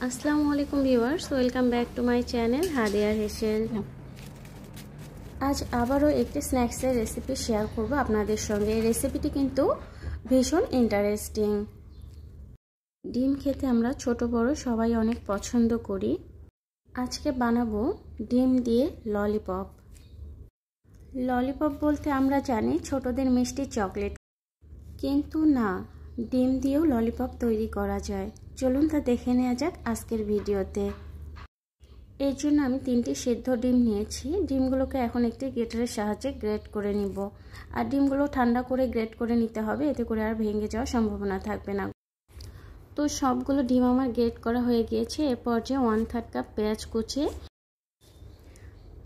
আসসালামু আলাইকুম viewers, welcome back to my channel হাদিয়ার হেসেল। আজ আবারও একটি স্ন্যাক্সের রেসিপি শেয়ার করব আপনাদের সঙ্গে। এই রেসিপিটি কিন্তু ভীষণ ইন্টারেস্টিং। ডিম খেতে আমরা ছোট বড় সবাই অনেক পছন্দ করি। আজকে বানাবো ডিম দিয়ে ললিপপ। ললিপপ বলতে আমরা জানি ছোটদের মিষ্টি চকলেট, কিন্তু না, ডিম দিয়েও ললিপপ তৈরি করা যায়। চলুন তা দেখে নেওয়া যাক আজকের ভিডিওতে। এর জন্য আমি 3টি সেদ্ধ ডিম নিয়েছি। ডিমগুলোকে এখন একটি গ্রেটারের সাহায্যে গ্রেট করে নিব। আর ডিমগুলো ঠান্ডা করে গ্রেট করে নিতে হবে, এতে করে আর ভেঙে যাওয়ার সম্ভাবনা থাকবে না। তো সবগুলো ডিম আমার গ্রেট করা হয়ে গিয়েছে। এ পর্যায়ে 1/3 কাপ পেঁয়াজ কুচি,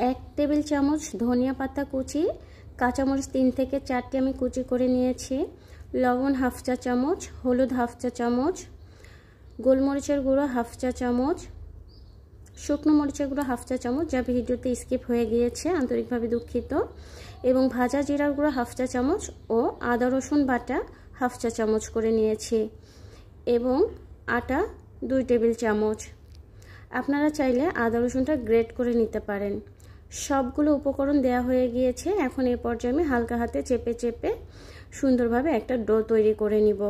1 টেবিল চামচ ধনিয়া পাতা কুচি, কাঁচামরিচ 3 থেকে 4টি আমি কুচি করে নিয়েছি, লবণ 1/2 চা চামচ, হলুদ 1/2 চা চামচ, গোলমরিচের গুঁড়ো 1/2 চা চামচ, শুকনো মরিচের গুঁড়ো 1/2 চা চামচ, যা ভিডিওতে স্কিপ হয়ে গিয়েছে, আন্তরিকভাবে দুঃখিত, এবং ভাজা জিরার গুঁড়ো 1/2 চা চামচ ও আদা রসুন বাটা 1/2 চা চামচ করে নিয়েছি, এবং আটা 2 টেবিল চামচ। আপনারা চাইলে আদা রসুনটা গ্রেট করে নিতে পারেন। সবগুলো উপকরণ দেয়া হয়ে গিয়েছে। এখন এই পর্যায়ে আমি হালকা হাতে চেপে চেপে সুন্দরভাবে একটা ডো তৈরি করে নিব।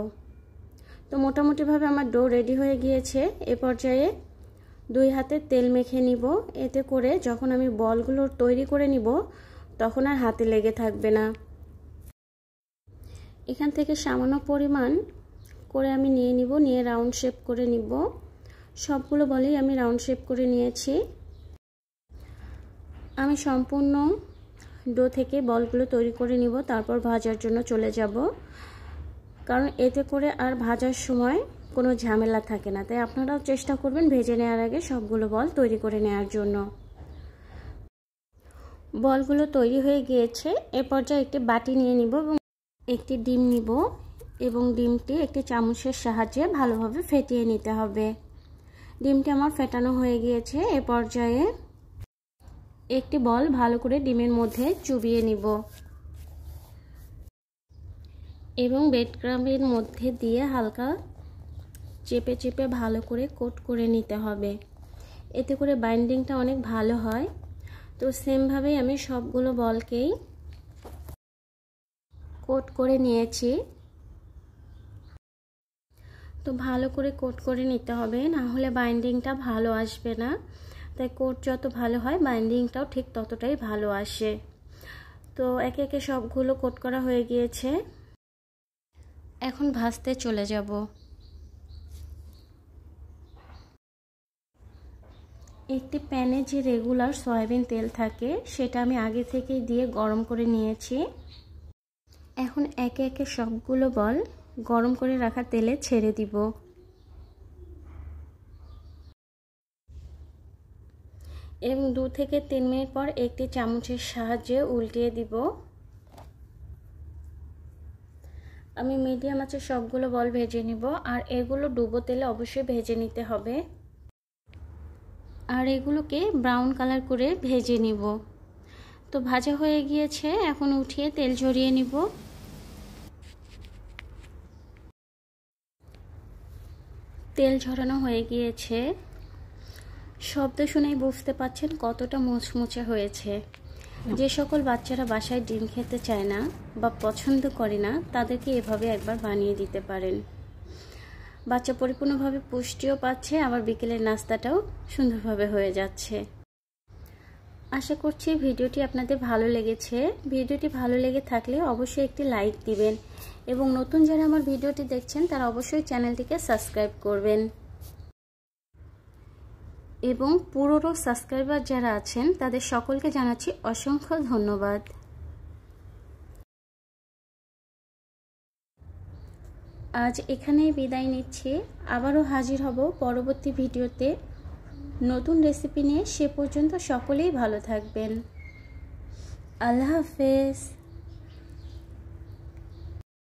তো মোটামুটিভাবে আমার ডো রেডি হয়ে গিয়েছে। এ পর্যায়ে 2 হাতে তেল মেখে নিব, এতে করে যখন আমি বলগুলো তৈরি করে নিব তখন আর হাতে লেগে থাকবে না। এখান থেকে সামান্য পরিমাণ করে আমি নিয়ে নিব, নিয়ে রাউন্ড শেপ করে নিব। সবগুলো বলেই আমি রাউন্ড শেপ করে নিয়েছি। আমি সম্পূর্ণ ডো থেকে বলগুলো তৈরি করে নিব, তারপর ভাজার জন্য চলে যাব, কারণ এতে করে আর ভাজার সময় কোনো ঝামেলা থাকে না। তাই আপনারাও চেষ্টা করবেন ভেজে নেওয়ার আগে সবগুলো বল তৈরি করে নেওয়ার জন্য। বলগুলো তৈরি হয়ে গিয়েছে। এ পর্যায়ে একটি বাটি নিয়ে নিব এবং একটি ডিম নিব, এবং ডিমটি একটি চামচের সাহায্যে ভালোভাবে ফেটিয়ে নিতে হবে। ডিমটি আমার ফেটানো হয়ে গিয়েছে। এ পর্যায়ে একটি বল ভালো করে ডিমের মধ্যে চুবিয়ে নিব এবং ব্রেড ক্রাম্বের মধ্যে দিয়ে হালকা চেপে চেপে ভালো করে কোট করে নিতে হবে, এতে করে বাইন্ডিংটা অনেক ভালো হয়। তো সেমভাবেই আমি সবগুলো বলকেই কোট করে নিয়েছি। তো ভালো করে কোট করে নিতে হবে, না হলে বাইন্ডিংটা ভালো আসবে না। তাই কোট যত ভালো হয় বাইন্ডিংটাও ঠিক ততটাই ভালো আসে। তো একে একে সবগুলো কোট করা হয়ে গিয়েছে। এখন ভাজতে চলে যাব। একটি প্যানে যে রেগুলার সয়াবিন তেল থাকে সেটা আমি আগে থেকেই দিয়ে গরম করে নিয়েছি। এখন একে একে সবগুলো বল গরম করে রাখা তেলে ছেড়ে দিব। এবং 2 থেকে 3 মিনিট পর একটি চামচের সাহায্যে উল্টিয়ে দিব। আমি মিডিয়াম আঁচে সবগুলো বল ভেজে নিব, আর এগুলো ডুবো তেলে অবশ্যই ভেজে নিতে হবে। আর এগুলোকে ব্রাউন কালার করে ভেজে নিব। তো ভাজা হয়ে গিয়েছে, এখন উঠিয়ে তেল ঝরিয়ে নিব। তেল ঝরানো হয়ে গিয়েছে। শব্দ শুনেই বুঝতে পারছেন কতটা মুচমুচে হয়েছে। যে সকল বাচ্চারা বাসায় ডিম খেতে চায় না বা পছন্দ করে না, তাদেরকে এভাবে একবার বানিয়ে দিতে পারেন। বাচ্চা পরিপূর্ণভাবে পুষ্টিও পাচ্ছে, আবার বিকেলের নাস্তাটাও সুন্দরভাবে হয়ে যাচ্ছে। আশা করছি ভিডিওটি আপনাদের ভালো লেগেছে। ভিডিওটি ভালো লেগে থাকলে অবশ্যই একটি লাইক দিবেন, এবং নতুন যারা আমার ভিডিওটি দেখছেন তারা অবশ্যই চ্যানেলটিকে সাবস্ক্রাইব করবেন, এবং পুরনো সাবস্ক্রাইবার যারা আছেন তাদের সকলকে জানাচ্ছি অসংখ্য ধন্যবাদ। আজ এখানেই বিদায় নিচ্ছি। আবারও হাজির হব পরবর্তী ভিডিওতে নতুন রেসিপি নিয়ে। সে পর্যন্ত সকলেই ভালো থাকবেন। আল্লাহ হাফেজ।